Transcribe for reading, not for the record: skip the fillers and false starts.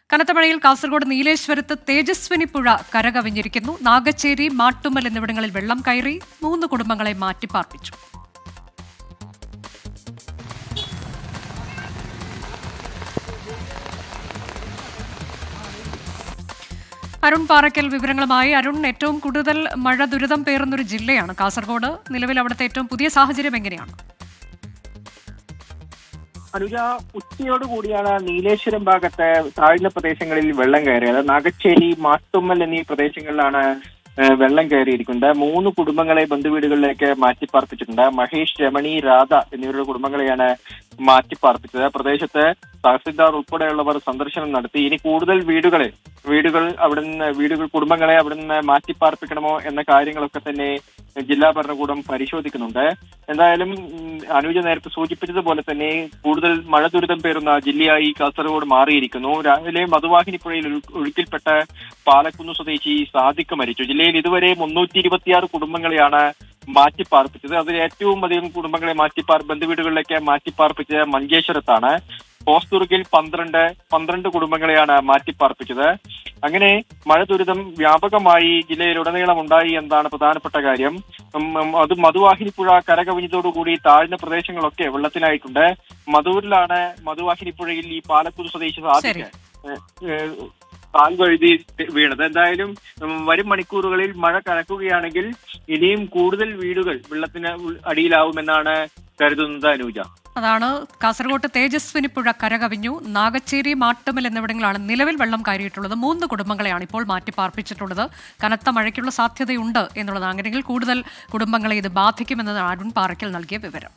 കനത്ത മഴയിൽ കാസർഗോഡ് നീലേശ്വരത്ത് തേജസ്വിനി പുഴ കരകവിഞ്ഞിരിക്കുന്നു. നാഗച്ചേരി, മാട്ടുമ്മൽ എന്നിവിടങ്ങളിൽ വെള്ളം കയറി 3 കുടുംബങ്ങളെ മാറ്റിപ്പാർപ്പിച്ചു. അരുൺ പാറയ്ക്കൽ വിവരങ്ങളുമായി. അരുൺ, ഏറ്റവും കൂടുതൽ മഴ ദുരിതം പേറുന്നൊരു ജില്ലയാണ് കാസർഗോഡ്. നിലവിൽ അവിടുത്തെ ഏറ്റവും പുതിയ സാഹചര്യം എങ്ങനെയാണ്? അനുജ, ഉച്ചയോടുകൂടിയാണ് നീലേശ്വരം ഭാഗത്ത് താഴ്ന്ന പ്രദേശങ്ങളിൽ വെള്ളം കയറിയത്. നാഗച്ചേരി, മാട്ടുമ്മൽ എന്നീ പ്രദേശങ്ങളിലാണ് വെള്ളം കയറിയിരിക്കുന്നത്. 3 കുടുംബങ്ങളെ ബന്ധുവീടുകളിലേക്ക് മാറ്റിപ്പാർപ്പിച്ചിട്ടുണ്ട്. മഹേഷ്, രമണി, രാധ എന്നിവരുടെ കുടുംബങ്ങളെയാണ് മാറ്റിപ്പാർപ്പിച്ചത്. പ്രദേശത്ത് തഹസിൽദാർ ഉൾപ്പെടെയുള്ളവർ സന്ദർശനം നടത്തി. ഇനി കൂടുതൽ കുടുംബങ്ങളെ അവിടുന്ന് മാറ്റിപ്പാർപ്പിക്കണമോ എന്ന കാര്യങ്ങളൊക്കെ തന്നെ ജില്ലാ ഭരണകൂടം പരിശോധിക്കുന്നുണ്ട്. എന്തായാലും അനുജ നേരത്തെ സൂചിപ്പിച്ചതുപോലെ തന്നെ കൂടുതൽ മഴ ദുരിതം പേറുന്ന ജില്ലയായി കാസർഗോഡ് മാറിയിരിക്കുന്നു. രാവിലെ മധുവാഹിനി പുഴയിൽ ഒഴുക്കിൽപ്പെട്ട പാലക്കുന്ന് സ്വദേശി സാദിഖ് മരിച്ചു. ജില്ലയിൽ ഇതുവരെ 326 കുടുംബങ്ങളെയാണ് മാറ്റിപ്പാർപ്പിച്ചത്. അതിൽ ഏറ്റവും അധികം കുടുംബങ്ങളെ ബന്ധുവീടുകളിലേക്ക് മാറ്റിപ്പാർപ്പിച്ചത് മഞ്ചേശ്വരത്താണ്. ഹോസ്ദുർഗിൽ 12 കുടുംബങ്ങളെയാണ് മാറ്റിപ്പാർപ്പിച്ചത്. അങ്ങനെ മഴ ദുരിതം വ്യാപകമായി ജില്ലയിലുടനീളം ഉണ്ടായി എന്നതാണ് പ്രധാനപ്പെട്ട കാര്യം. അത് മധുവാഹിനി പുഴ കരകവിഞ്ഞതോടുകൂടി താഴ്ന്ന പ്രദേശങ്ങളൊക്കെ വെള്ളത്തിലായിട്ടുണ്ട്. മധൂരിലാണ് മധുവാഹിനി പുഴയിൽ ഈ പാലക്കുന്ന് സ്വദേശി സാധിക്ക് കാൽ വഴുതി വീണത്. എന്തായാലും വരും മണിക്കൂറുകളിൽ മഴ കനക്കുകയാണെങ്കിൽ ഇനിയും കൂടുതൽ വീടുകൾ വെള്ളത്തിന് അടിയിലാവുമെന്നാണ് കരുതുന്നത്. അനുജ, അതാണ് കാസർഗോഡ് തേജസ്വിനി പുഴ കരകവിഞ്ഞു. നാഗച്ചേരി, മാട്ടുമ്മൽ എന്നിവിടങ്ങളാണ് നിലവിൽ വെള്ളം കയറിയിട്ടുള്ളത്. 3 കുടുംബങ്ങളെയാണ് ഇപ്പോൾ മാറ്റിപ്പാർപ്പിച്ചിട്ടുള്ളത്. കനത്ത മഴയ്ക്കുള്ള സാധ്യതയുണ്ട് എന്നുള്ളതാണ്. അങ്ങനെയെങ്കിൽ കൂടുതൽ കുടുംബങ്ങളെ ഇത് ബാധിക്കുമെന്നതാണ് അരുൺ പാറയ്ക്കൽ നൽകിയ വിവരം.